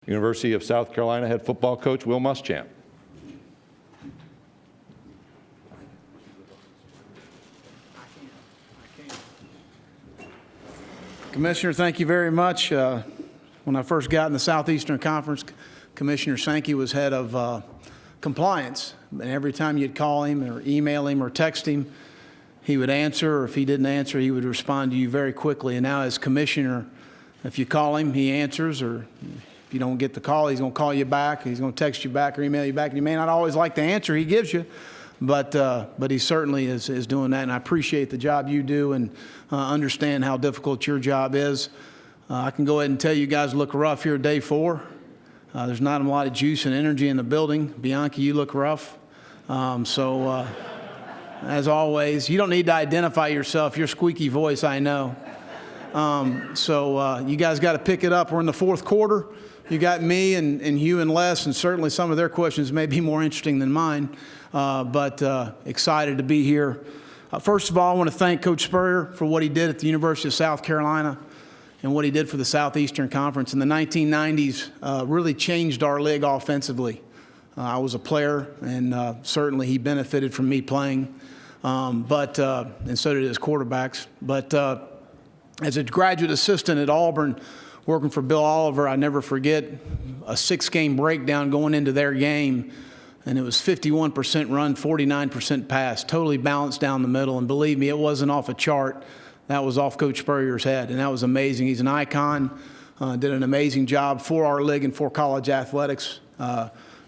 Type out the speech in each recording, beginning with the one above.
University of South Carolina head football coach Will Muschamp. Commissioner, thank you very much. When I first got in the Southeastern Conference, Commissioner Sankey was head of compliance. And every time you'd call him or email him or text him, he would answer, or if he didn't answer, he would respond to you very quickly. And now as commissioner, if you call him, he answers, or if you don't get the call, he's going to call you back, he's going to text you back or email you back. And you may not always like the answer he gives you, but he certainly is doing that, and I appreciate the job you do and understand how difficult your job is. I can go ahead and tell you guys look rough here day 4. There's not a lot of juice and energy in the building. Bianca, you look rough. As always, you don't need to identify yourself. Your squeaky voice, I know. You guys got to pick it up. We're in the 4th quarter. You got me and Hugh and Les, and certainly some of their questions may be more interesting than mine, but excited to be here. First of all, I want to thank Coach Spurrier for what he did at the University of South Carolina and what he did for the Southeastern Conference. In the 1990s, really changed our league offensively. I was a player, and certainly he benefited from me playing, and so did his quarterbacks. But as a graduate assistant at Auburn, working for Bill Oliver, I never forget a 6-game breakdown going into their game, and it was 51% run, 49% pass, totally balanced down the middle. And believe me, it wasn't off a chart. That was off Coach Spurrier's head, and that was amazing. He's an icon, did an amazing job for our league and for college athletics.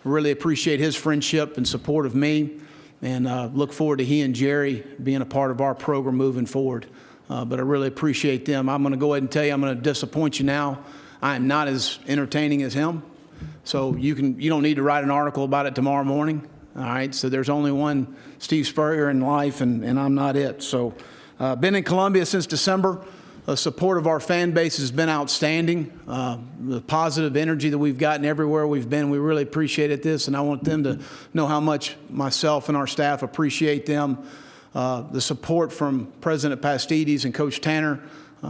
Really appreciate his friendship and support of me, and look forward to he and Jerry being a part of our program moving forward. But I really appreciate them. I'm going to go ahead and tell you I'm going to disappoint you now. I am not as entertaining as him. So you don't need to write an article about it tomorrow morning. All right, so there's only one Steve Spurrier in life, and I'm not it. So been in Columbia since December. The support of our fan base has been outstanding. The positive energy that we've gotten everywhere we've been, we really appreciated this, and I want them to know how much myself and our staff appreciate them. The support from President Pastides and Coach Tanner,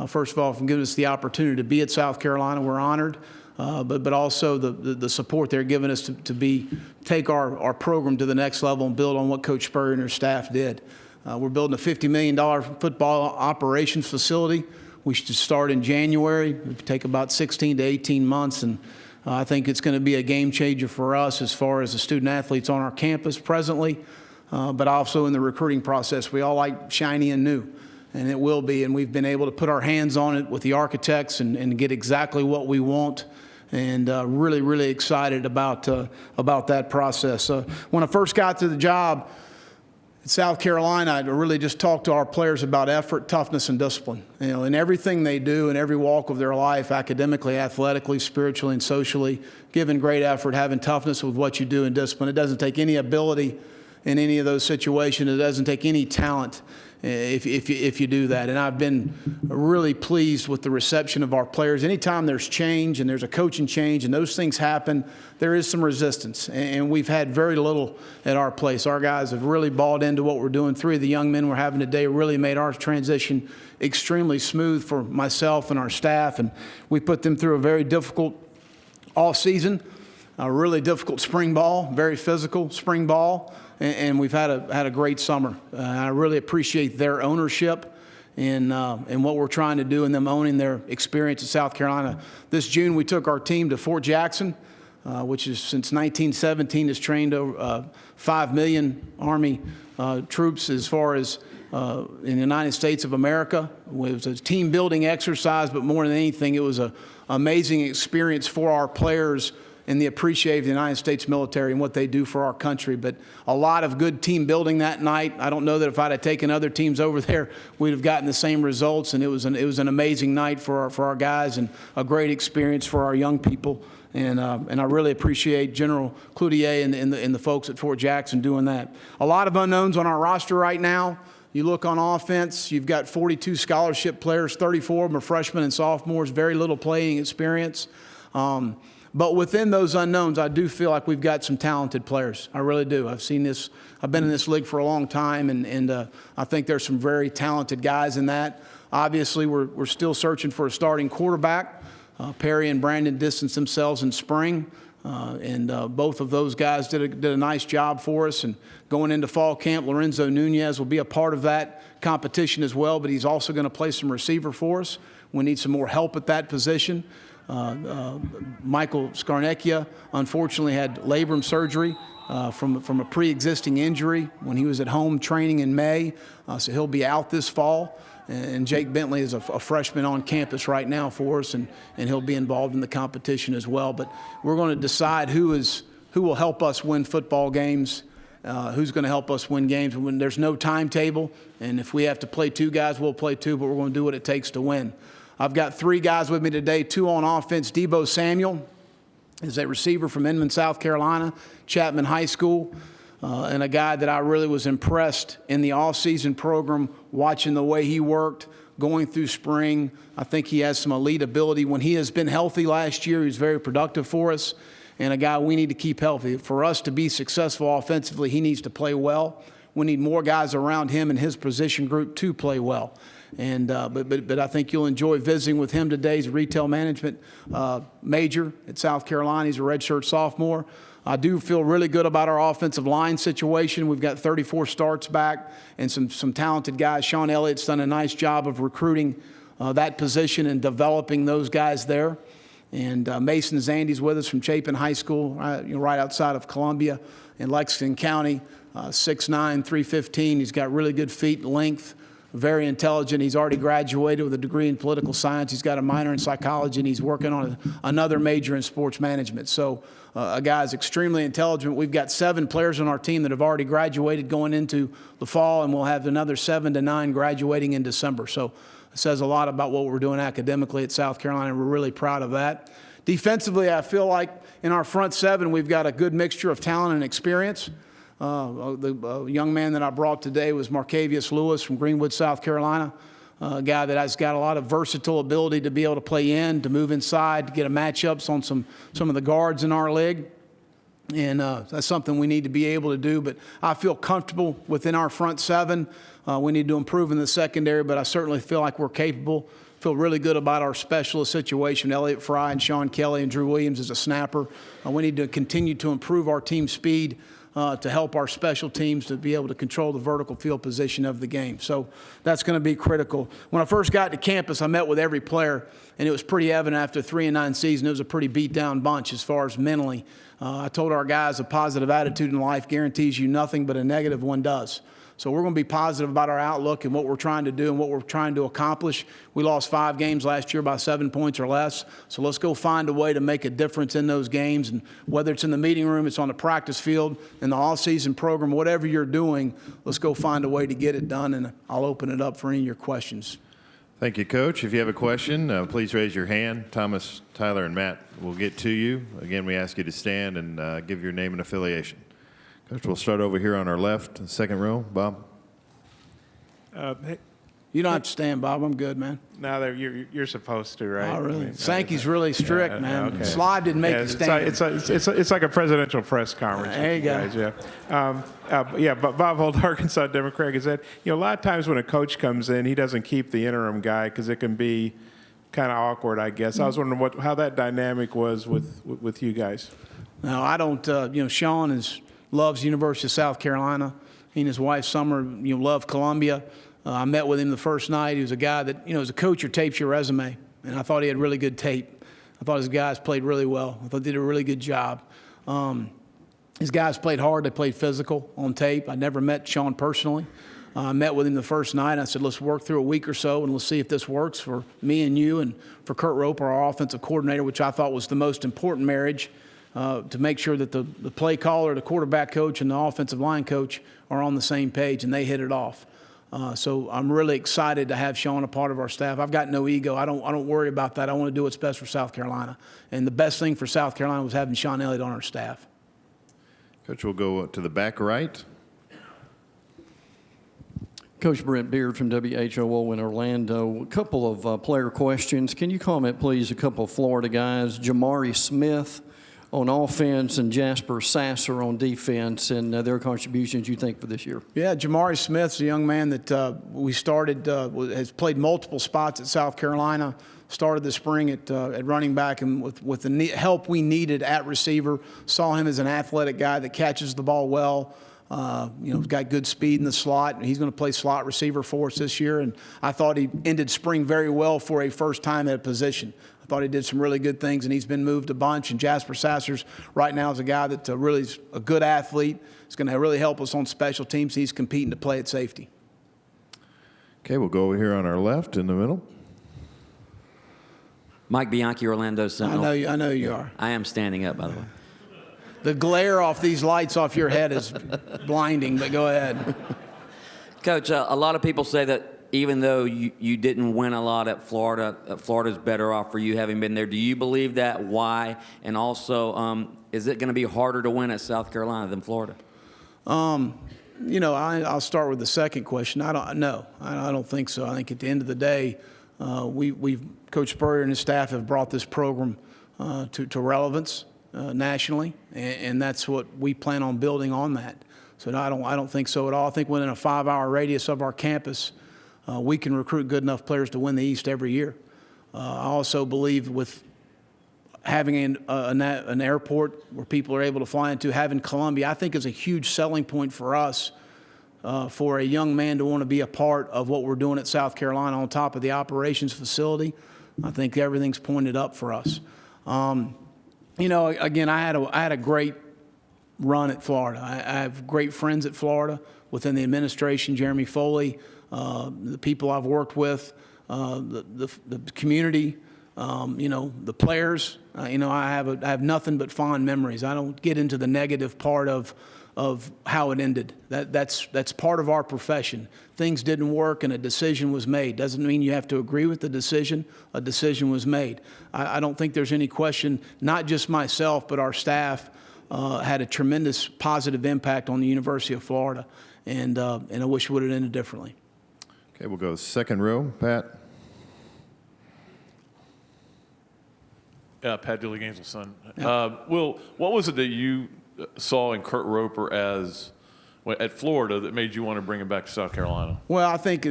first of all, for giving us the opportunity to be at South Carolina. We're honored, but also the support they're giving us to take our program to the next level and build on what Coach Spurrier and her staff did. We're building a $50 million football operations facility. We should start in January. It would take about 16 to 18 months, and I think it's going to be a game changer for us as far as the student athletes on our campus presently. But also in the recruiting process. We all like shiny and new, and it will be, and we've been able to put our hands on it with the architects and get exactly what we want, and really, really excited about that process. When I first got to the job in South Carolina, I really just talked to our players about effort, toughness, and discipline. In everything they do, in every walk of their life, academically, athletically, spiritually, and socially, giving great effort, having toughness with what you do, and discipline. It doesn't take any ability in any of those situations. It doesn't take any talent if you do that. And I've been really pleased with the reception of our players. Anytime there's change and there's a coaching change and those things happen, there is some resistance. And we've had very little at our place. Our guys have really bought into what we're doing. 3 of the young men we're having today really made our transition extremely smooth for myself and our staff. And we put them through a very difficult off season, a really difficult spring ball, very physical spring ball. And we've had a great summer. I really appreciate their ownership and what we're trying to do, and them owning their experience in South Carolina. This June, we took our team to Fort Jackson, which is since 1917 has trained over 5 million Army troops as far as in the United States of America. It was a team building exercise, but more than anything, it was an amazing experience for our players and the appreciation of the United States military and what they do for our country. But a lot of good team building that night. I don't know that if I'd have taken other teams over there, we'd have gotten the same results. And it was an amazing night for our guys, and a great experience for our young people. And I really appreciate General Cloutier and the folks at Fort Jackson doing that. A lot of unknowns on our roster right now. You look on offense, you've got 42 scholarship players, 34 of them are freshmen and sophomores, very little playing experience. But within those unknowns, I do feel like we've got some talented players. I really do. I've seen this. I've been in this league for a long time, and I think there's some very talented guys in that. Obviously, we're still searching for a starting quarterback. Perry and Brandon distanced themselves in spring, and both of those guys did a nice job for us. And going into fall camp, Lorenzo Nunez will be a part of that competition as well, but he's also going to play some receiver for us. We need some more help at that position. Michael Scarnecchia unfortunately had labrum surgery from a pre-existing injury when he was at home training in May, so he'll be out this fall. And Jake Bentley is a freshman on campus right now for us, and he'll be involved in the competition as well. But we're going to decide who will help us win football games, who's going to help us win games. When there's no timetable, and if we have to play 2 guys, we'll play 2, but we're going to do what it takes to win. I've got 3 guys with me today, 2 on offense. Debo Samuel is a receiver from Inman, South Carolina, Chapman High School. And a guy that I really was impressed in the off-season program, watching the way he worked, going through spring. I think he has some elite ability. When he has been healthy last year, he was very productive for us, and a guy we need to keep healthy. For us to be successful offensively, he needs to play well. We need more guys around him and his position group to play well. And but I think you'll enjoy visiting with him today. He's a retail management major at South Carolina. He's a redshirt sophomore. I do feel really good about our offensive line situation. We've got 34 starts back and some talented guys. Sean Elliott's done a nice job of recruiting that position and developing those guys there. And Mason Zandy's with us from Chapin High School, right outside of Columbia in Lexington County, 6'9", 315. He's got really good feet and length. Very intelligent. He's already graduated with a degree in political science. He's got a minor in psychology, and he's working on another major in sports management. So a guy's extremely intelligent. We've got 7 players on our team that have already graduated going into the fall, and we'll have another 7 to 9 graduating in December. So it says a lot about what we're doing academically at South Carolina, and we're really proud of that. Defensively, I feel like in our front 7, we've got a good mixture of talent and experience. The young man that I brought today was Marcavius Lewis from Greenwood, South Carolina, a guy that has got a lot of versatile ability to be able to play in, to move inside, to get matchups on some of the guards in our league. And that's something we need to be able to do. But I feel comfortable within our front 7. We need to improve in the secondary, but I certainly feel like we're capable. Feel really good about our specialist situation. Elliott Fry and Sean Kelly and Drew Williams as a snapper. We need to continue to improve our team speed to help our special teams to be able to control the vertical field position of the game. So that's going to be critical. When I first got to campus, I met with every player, and it was pretty evident after a 3-9 season, it was a pretty beat-down bunch as far as mentally. I told our guys a positive attitude in life guarantees you nothing, but a negative one does. So we're going to be positive about our outlook and what we're trying to do and what we're trying to accomplish. We lost 5 games last year by 7 points or less. So let's go find a way to make a difference in those games. And whether it's in the meeting room, it's on the practice field, in the all-season program, whatever you're doing, let's go find a way to get it done. And I'll open it up for any of your questions. Thank you, Coach. If you have a question, please raise your hand. Thomas, Tyler, and Matt will get to you. Again, we ask you to stand and give your name and affiliation. Coach, we'll start over here on our left, second row. Bob? Hey, You don't have to stand, Bob. I'm good, man. no, you're supposed to, right? Oh, really? I mean, Sankey's really strict, man. okay. Slide didn't make you stand. It's like a presidential press conference. There you go. Guys, yeah. But Bob Holt, Arkansas Democrat, is that a lot of times when a coach comes in, he doesn't keep the interim guy because it can be kind of awkward, I guess. I was wondering how that dynamic was with you guys. No, I don't. Sean loves the University of South Carolina. He and his wife Summer, love Columbia. I met with him the first night. He was a guy that, as a coach, your tape's your resume, and I thought he had really good tape. I thought his guys played really well. I thought they did a really good job. His guys played hard. They played physical on tape. I never met Sean personally. I met with him the first night. I said, let's work through a week or so, and let's see if this works for me and you and for Kurt Roper, our offensive coordinator, which I thought was the most important marriage, to make sure that the play caller, the quarterback coach, and the offensive line coach are on the same page, and they hit it off. So I'm really excited to have Sean a part of our staff. I've got no ego. I don't worry about that. I want to do what's best for South Carolina. And the best thing for South Carolina was having Sean Elliott on our staff. Coach, we'll go to the back right. Coach Brent Beard from WHOO in Orlando. A couple of player questions. Can you comment, please, a couple of Florida guys, Jamari Smith on offense and Jasper Sasser on defense, and their contributions you think for this year? Yeah, Jamari Smith's a young man that we started, has played multiple spots at South Carolina, started the spring at running back, and with the help we needed at receiver, saw him as an athletic guy that catches the ball well. He's got good speed in the slot, and he's going to play slot receiver for us this year. And I thought he ended spring very well for a first time at a position. I thought he did some really good things, and he's been moved a bunch. And Jasper Sassers right now is a guy that really is a good athlete. He's going to really help us on special teams. He's competing to play at safety. Okay, we'll go over here on our left in the middle. Mike Bianchi, Orlando Sentinel. I know you are. I am standing up, by the way. The glare off these lights off your head is blinding, but go ahead. Coach, a lot of people say that even though you didn't win a lot at Florida, Florida's better off for you having been there. Do you believe that? Why? And also, is it going to be harder to win at South Carolina than Florida? I'll start with the second question. I don't think so. I think at the end of the day, Coach Spurrier and his staff have brought this program to relevance nationally, and that's what we plan on building on that. So I don't think so at all. I think within a 5-hour radius of our campus, we can recruit good enough players to win the East every year. I also believe with having an airport where people are able to fly into, having Columbia, I think is a huge selling point for us. For a young man to want to be a part of what we're doing at South Carolina on top of the operations facility, I think everything's pointed up for us. Again, I had a great run at Florida. I have great friends at Florida within the administration, Jeremy Foley, the people I've worked with, the community, the players. I have nothing but fond memories. I don't get into the negative part of how it ended. That's part of our profession. Things didn't work and a decision was made. Doesn't mean you have to agree with the decision. A decision was made. I don't think there's any question, not just myself, but our staff had a tremendous positive impact on the University of Florida, and I wish it would have ended differently. Okay, we'll go second row. Pat. Pat Dooley, Gainesville Sun. Will, what was it that you saw in Kurt Roper at Florida that made you want to bring him back to South Carolina? Well, I think,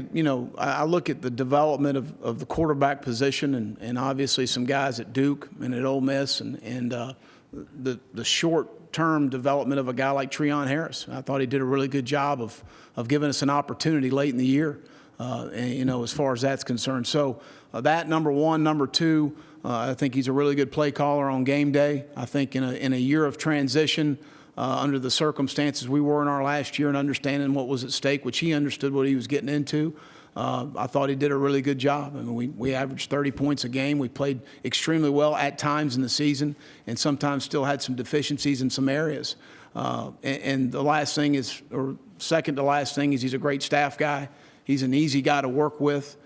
I look at the development of the quarterback position and obviously some guys at Duke and at Ole Miss and the short-term development of a guy like Treon Harris. I thought he did a really good job of giving us an opportunity late in the year, as far as that's concerned. So that, number one. Number two, I think he's a really good play caller on game day. I think in a year of transition, under the circumstances we were in our last year and understanding what was at stake, which he understood what he was getting into, I thought he did a really good job. I mean, we averaged 30 points a game. We played extremely well at times in the season and sometimes still had some deficiencies in some areas. And the last thing is, or second to last thing is, he's a great staff guy. He's an easy guy to work with.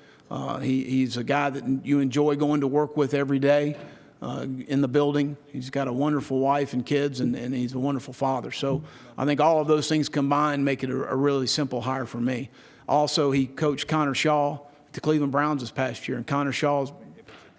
He's a guy that you enjoy going to work with every day in the building. He's got a wonderful wife and kids, and he's a wonderful father. So I think all of those things combined make it a really simple hire for me. Also, he coached Connor Shaw at the Cleveland Browns this past year, and Connor Shaw's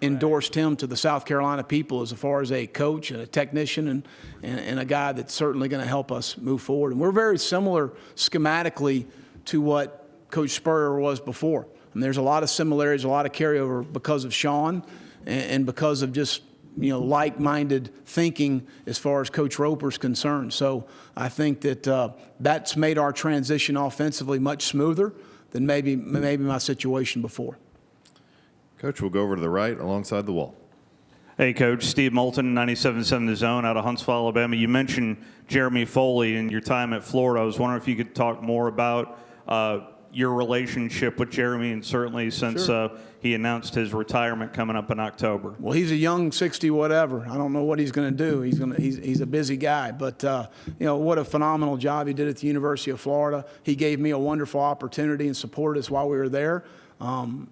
endorsed him to the South Carolina people as far as a coach and a technician and a guy that's certainly going to help us move forward. And we're very similar schematically to what Coach Spurrier was before. And there's a lot of similarities, a lot of carryover because of Sean and because of just, like-minded thinking as far as Coach Roper's concerned. So I think that that's made our transition offensively much smoother than maybe my situation before. Coach, we'll go over to the right alongside the wall. Hey, Coach. Steve Moulton, 97.7 The Zone out of Huntsville, Alabama. You mentioned Jeremy Foley and your time at Florida. I was wondering if you could talk more about your relationship with Jeremy, and certainly since he announced his retirement coming up in October. Well, he's a young 60-whatever. I don't know what he's going to do. He's a busy guy. But, what a phenomenal job he did at the University of Florida. He gave me a wonderful opportunity and supported us while we were there.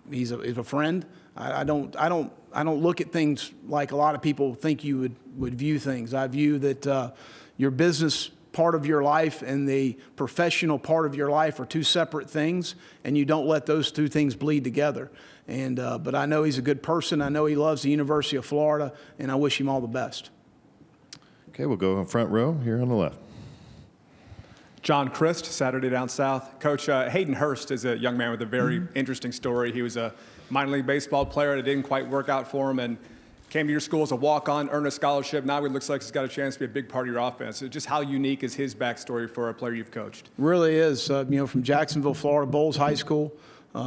He's a friend. I don't look at things like a lot of people think you would view things. I view that your business part of your life and the professional part of your life are two separate things, and you don't let those two things bleed together. And but I know he's a good person. I know he loves the University of Florida, and I wish him all the best. Okay, we'll go in front row here on the left. John Christ, Saturday Down South. Coach, Hayden Hurst is a young man with a very interesting story. He was a minor league baseball player that didn't quite work out for him, and came to your school as a walk-on, earned a scholarship. Now it looks like he's got a chance to be a big part of your offense. So just how unique is his backstory for a player you've coached? Really is. From Jacksonville, Florida, Bowles High School,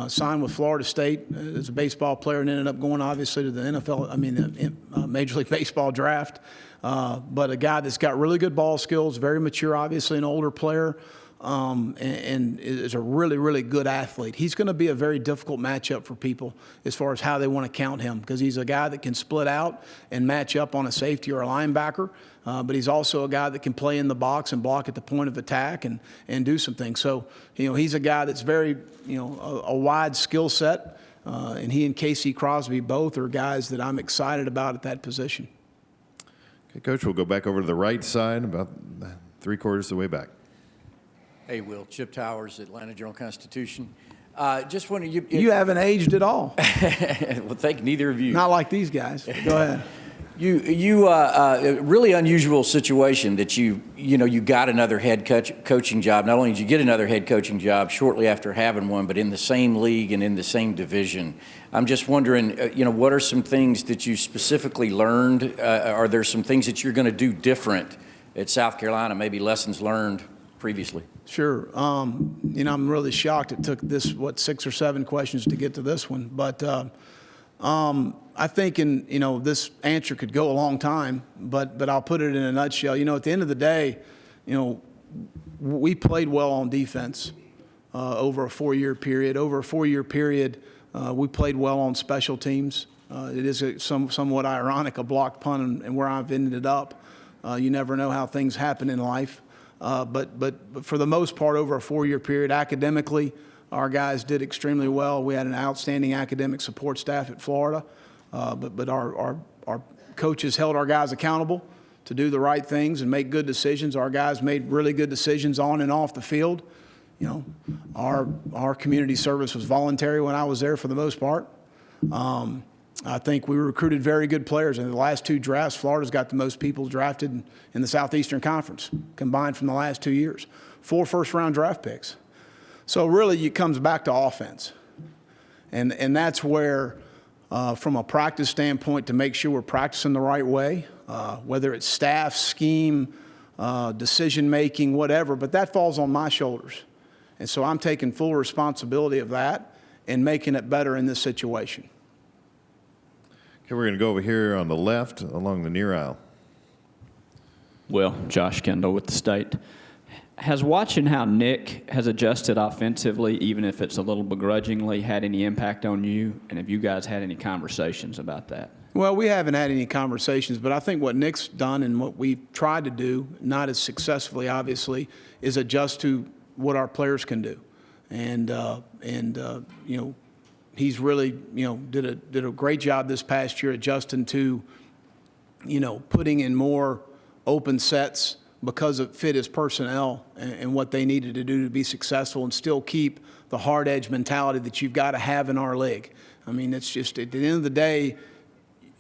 signed with Florida State as a baseball player and ended up going, obviously, to the Major League Baseball draft. But a guy that's got really good ball skills, very mature, obviously, an older player, and is a really, really good athlete. He's going to be a very difficult matchup for people as far as how they want to count him, because he's a guy that can split out and match up on a safety or a linebacker, but he's also a guy that can play in the box and block at the point of attack and do some things. So, he's a guy that's very, a wide skill set, and he and Casey Crosby both are guys that I'm excited about at that position. Okay, Coach, we'll go back over to the right side, about 3/4 of the way back. Hey, Will. Chip Towers, Atlanta Journal-Constitution. Just wanted You haven't aged at all. Well, thank neither of you. Not like these guys. Go ahead. A really unusual situation that you got another head coaching job. Not only did you get another head coaching job shortly after having one, but in the same league and in the same division. I'm just wondering, what are some things that you specifically learned? Are there some things that you're going to do different at South Carolina, maybe lessons learned previously? Sure. I'm really shocked it took 6 or 7 questions to get to this one. But I think this answer could go a long time, but I'll put it in a nutshell. At the end of the day, we played well on defense over a 4-year period. Over a 4-year period, we played well on special teams. It is somewhat ironic, a blocked punt and where I've ended up. You never know how things happen in life. But for the most part, over a 4-year period, academically, our guys did extremely well. We had an outstanding academic support staff at Florida, but our coaches held our guys accountable to do the right things and make good decisions. Our guys made really good decisions on and off the field. Our community service was voluntary when I was there for the most part. I think we recruited very good players. In the last 2 drafts, Florida's got the most people drafted in the Southeastern Conference, combined from the last 2 years. 4 first-round draft picks. So really, it comes back to offense. And that's where, from a practice standpoint, to make sure we're practicing the right way, whether it's staff, scheme, decision-making, whatever, but that falls on my shoulders. And so I'm taking full responsibility of that and making it better in this situation. Okay, we're going to go over here on the left along the near aisle. Well, Josh Kendall with the State. Has watching how Nick has adjusted offensively, even if it's a little begrudgingly, had any impact on you? And have you guys had any conversations about that? Well, we haven't had any conversations, but I think what Nick's done and what we've tried to do, not as successfully, obviously, is adjust to what our players can do. And he's really, did a great job this past year adjusting to, putting in more open sets because it fit his personnel and what they needed to do to be successful and still keep the hard edge mentality that you've got to have in our league. I mean, it's just at the end of the day,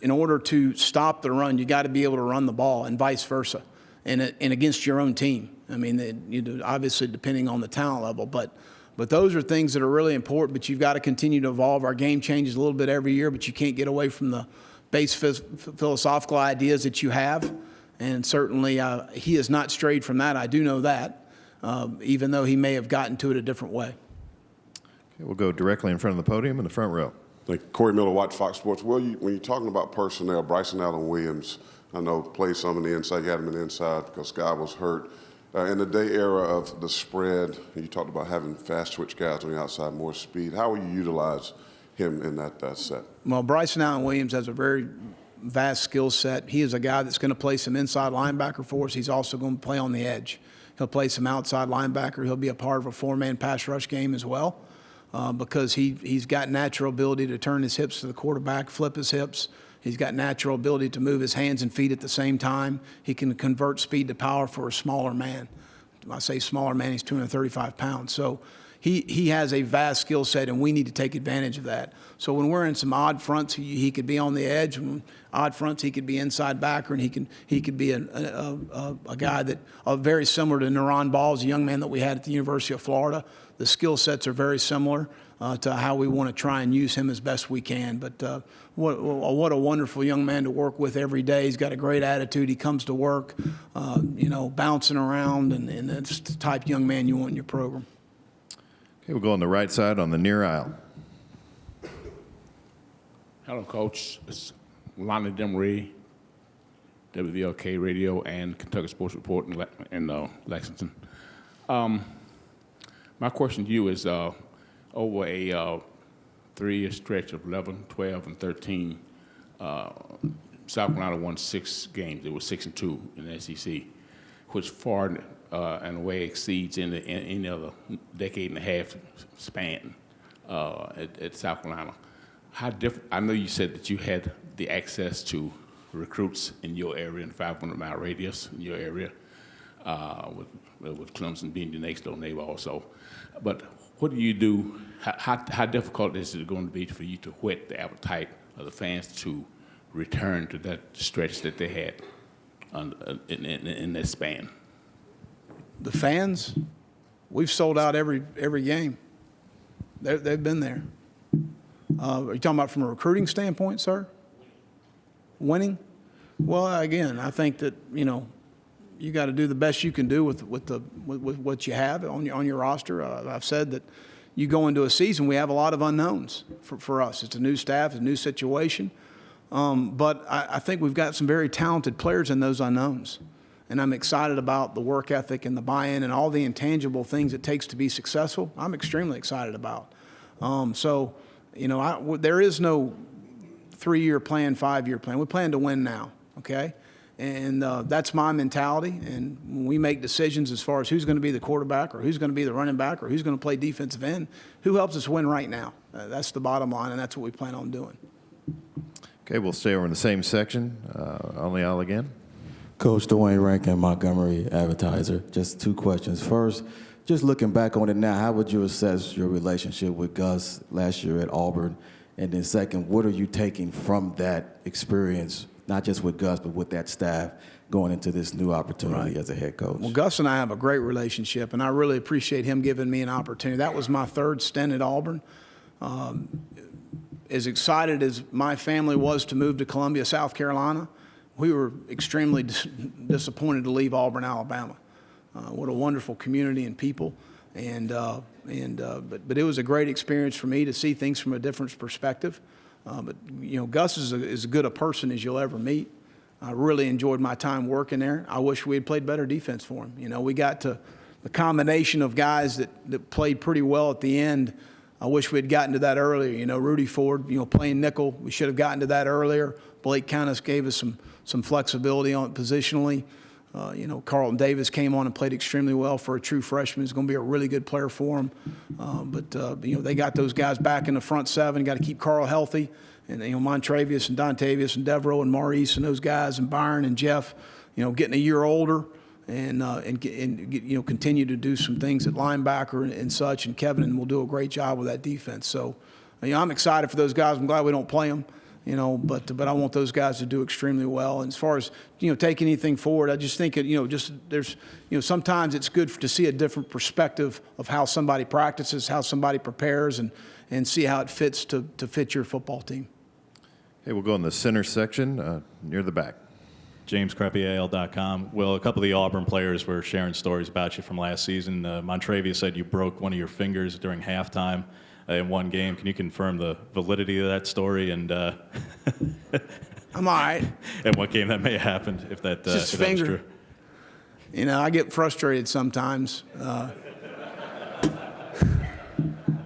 in order to stop the run, you got to be able to run the ball and vice versa, and against your own team. I mean, obviously depending on the talent level, but those are things that are really important, but you've got to continue to evolve. Our game changes a little bit every year, but you can't get away from the base philosophical ideas that you have. And certainly he has not strayed from that. I do know that, even though he may have gotten to it a different way. Okay, we'll go directly in front of the podium in the front row. Thank you. Corey Miller, Watch Fox Sports. Well, when you're talking about personnel, Bryson Allen Williams, I know played some in the inside. You had him in the inside because Sky was hurt. In the day era of the spread, you talked about having fast switch guys on the outside, more speed. How will you utilize him in that set? Well, Bryson Allen Williams has a very vast skill set. He is a guy that's going to play some inside linebacker for us. He's also going to play on the edge. He'll play some outside linebacker. He'll be a part of a 4-man pass rush game as well because he's got natural ability to turn his hips to the quarterback, flip his hips. He's got natural ability to move his hands and feet at the same time. He can convert speed to power for a smaller man. When I say smaller man, he's 235 pounds. So he has a vast skill set, and we need to take advantage of that. So when we're in some odd fronts, he could be on the edge. When odd fronts, he could be inside backer, and he could be a guy that very similar to Neron Ball, a young man that we had at the University of Florida. The skill sets are very similar. to how we want to try and use him as best we can. But what a wonderful young man to work with every day. He's got a great attitude. He comes to work, bouncing around, and that's the type of young man you want in your program. Okay, we'll go on the right side on the near aisle. Hello, Coach. It's Lonnie Demery, WVLK Radio and Kentucky Sports Report in Lexington. My question to you is, over a 3-year stretch of 11, 12, and 13, South Carolina won 6 games. It was 6-2 in the SEC, which far and away exceeds any other decade and a half span at South Carolina. How different? I know you said that you had the access to recruits in your area, in 500-mile radius in your area, with Clemson being your next door neighbor also. But what do you do? How difficult is it going to be for you to whet the appetite of the fans to return to that stretch that they had in that span? The fans, we've sold out every game. They've been there. Are you talking about from a recruiting standpoint, sir? Winning? Well, again, I think that, you got to do the best you can do with what you have on your roster. I've said that you go into a season, we have a lot of unknowns for us. It's a new staff, it's a new situation. But I think we've got some very talented players in those unknowns. And I'm excited about the work ethic and the buy-in and all the intangible things it takes to be successful. I'm extremely excited about. There is no 3-year plan, 5-year plan. We plan to win now, okay? And that's my mentality. And when we make decisions as far as who's going to be the quarterback or who's going to be the running back or who's going to play defensive end, who helps us win right now? That's the bottom line, and that's what we plan on doing. Okay, we'll stay over in the same section. On the aisle again. Coach Dwayne Rankin, Montgomery Advertiser. Just 2 questions. First, just looking back on it now, how would you assess your relationship with Gus last year at Auburn? And then second, what are you taking from that experience, not just with Gus, but with that staff going into this new opportunity as a head coach? Well, Gus and I have a great relationship, and I really appreciate him giving me an opportunity. That was my 3rd stint at Auburn. As excited as my family was to move to Columbia, South Carolina, we were extremely disappointed to leave Auburn, Alabama. What a wonderful community and people. But it was a great experience for me to see things from a different perspective. Gus is as good a person as you'll ever meet. I really enjoyed my time working there. I wish we had played better defense for him. We got to the combination of guys that played pretty well at the end. I wish we had gotten to that earlier. Rudy Ford, playing nickel, we should have gotten to that earlier. Blake kind of gave us some flexibility on it positionally. Carlton Davis came on and played extremely well for a true freshman. He's going to be a really good player for him. They got those guys back in the front 7. Got to keep Carl healthy. And, Montravius and Dontavius and Devereaux and Maurice and those guys and Byron and Jeff, getting a year older and continue to do some things at linebacker and such. And Kevin will do a great job with that defense. So, I'm excited for those guys. I'm glad we don't play them. But I want those guys to do extremely well. And as far as, taking anything forward, I just think, there's, sometimes it's good to see a different perspective of how somebody practices, how somebody prepares, and see how it fits to fit your football team. Okay, we'll go in the center section near the back. JamesCrappyAL.com. Well, a couple of the Auburn players were sharing stories about you from last season. Montravius said you broke one of your fingers during halftime in one game. Can you confirm the validity of that story? And I'm all right. And what game that may have happened, if that just if that was finger. True. I get frustrated sometimes.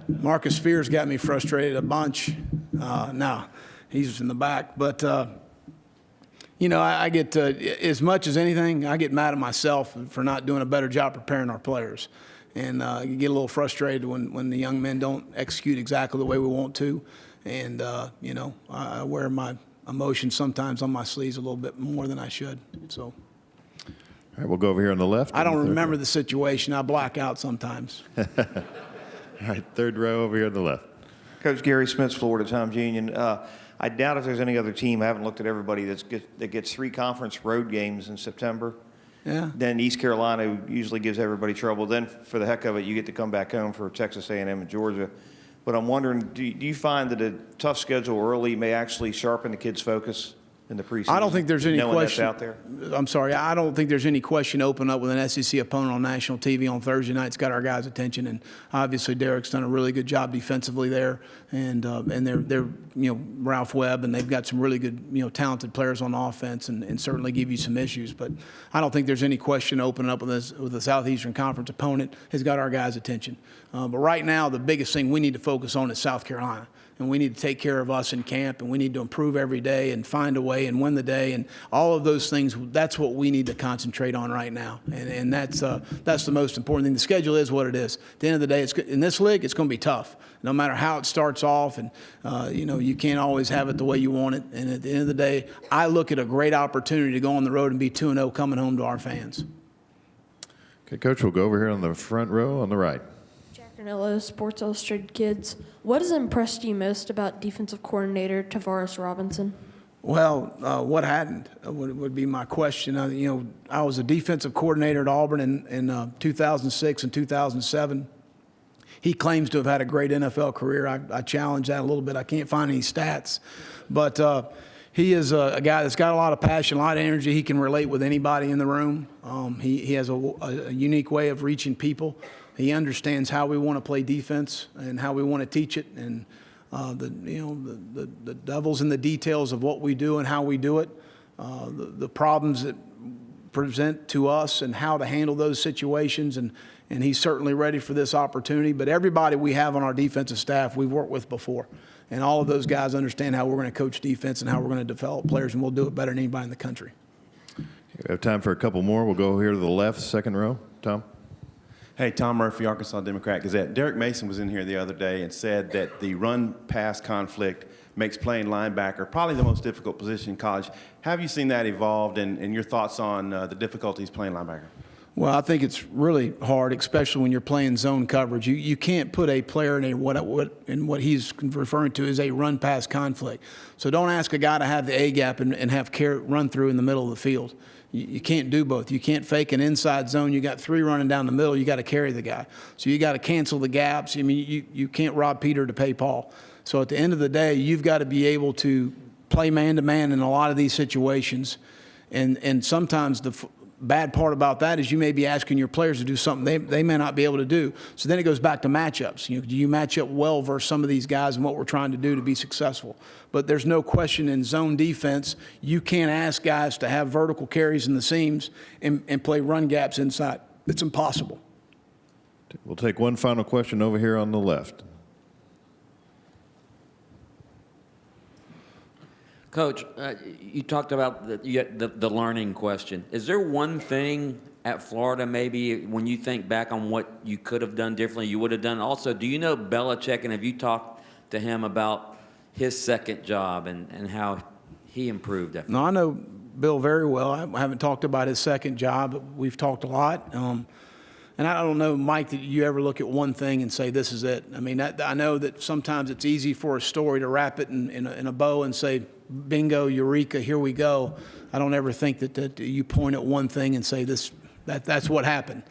Marcus Spears got me frustrated a bunch. No, he's in the back. But, I get, as much as anything, I get mad at myself for not doing a better job preparing our players. And you get a little frustrated when the young men don't execute exactly the way we want to. And, I wear my emotions sometimes on my sleeves a little bit more than I should. So. All right, we'll go over here on the left. I don't remember the situation. I black out sometimes. All right, 3rd row over here on the left. Coach Gary Smith, Florida Times Union. I doubt if there's any other team. I haven't looked at everybody that gets 3 conference road games in September. Yeah. Then East Carolina usually gives everybody trouble. Then for the heck of it, you get to come back home for Texas A&M and Georgia. But I'm wondering, do you find that a tough schedule early may actually sharpen the kids' focus in the preseason? I don't think there's any knowing question. That's out there? I'm sorry. I don't think there's any question open up with an SEC opponent on national TV on Thursday night. It's got our guys' attention, and obviously Derek's done a really good job defensively there, and they're Ralph Webb, and they've got some really good talented players on offense, and certainly give you some issues. But I don't think there's any question opening up with a Southeastern Conference opponent has got our guys' attention. But right now, the biggest thing we need to focus on is South Carolina. And we need to take care of us in camp, and we need to improve every day and find a way and win the day, and all of those things. That's what we need to concentrate on right now, and that's the most important thing. The schedule is what it is. At the end of the day, in this league, it's going to be tough, no matter how it starts off, and you can't always have it the way you want it. And at the end of the day, I look at a great opportunity to go on the road and be 2-0 coming home to our fans. Okay, Coach, we'll go over here on the front row on the right. Sports Illustrated Kids. What has impressed you most about defensive coordinator Taveras Robinson? Well, what hadn't would be my question. I was a defensive coordinator at Auburn in 2006 and 2007. He claims to have had a great NFL career. I challenge that a little bit. I can't find any stats. But he is a guy that's got a lot of passion, a lot of energy. He can relate with anybody in the room. He has a unique way of reaching people. He understands how we want to play defense and how we want to teach it, and the devil's in the details of what we do and how we do it, the problems that present to us and how to handle those situations, and he's certainly ready for this opportunity. But everybody we have on our defensive staff we've worked with before, and all of those guys understand how we're going to coach defense and how we're going to develop players, and we'll do it better than anybody in the country. We have time for a couple more. We'll go here to the left, second row. Tom. Hey, Tom Murphy, Arkansas Democrat-Gazette. Derek Mason was in here the other day and said that the run-pass conflict makes playing linebacker probably the most difficult position in college. Have you seen that evolved, and your thoughts on the difficulties playing linebacker? Well, I think it's really hard, especially when you're playing zone coverage. You can't put a player in what he's referring to as a run-pass conflict. So don't ask a guy to have the A-gap and have run through in the middle of the field. You can't do both. You can't fake an inside zone. You got three running down the middle. You got to carry the guy. So you got to cancel the gaps. I mean, you can't rob Peter to pay Paul. So at the end of the day, you've got to be able to play man-to-man in a lot of these situations. And sometimes the bad part about that is you may be asking your players to do something they may not be able to do. So then it goes back to matchups. Do you match up well versus some of these guys and what we're trying to do to be successful? But there's no question in zone defense, you can't ask guys to have vertical carries in the seams and play run gaps inside. It's impossible. We'll take one final question over here on the left. Coach, you talked about the learning question. Is there one thing at Florida maybe when you think back on what you could have done differently, you would have done? Also, do you know Belichick, and have you talked to him about his second job and how he improved after? No, I know Bill very well. I haven't talked about his second job, but we've talked a lot. And I don't know, Mike, that you ever look at one thing and say, this is it. I mean, I know that sometimes it's easy for a story to wrap it in a bow and say, bingo, eureka, here we go. I don't ever think that you point at one thing and say that's what happened.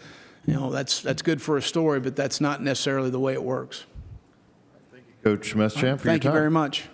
That's good for a story, but that's not necessarily the way it works. Coach Muschamp, for your time. Thank you very much.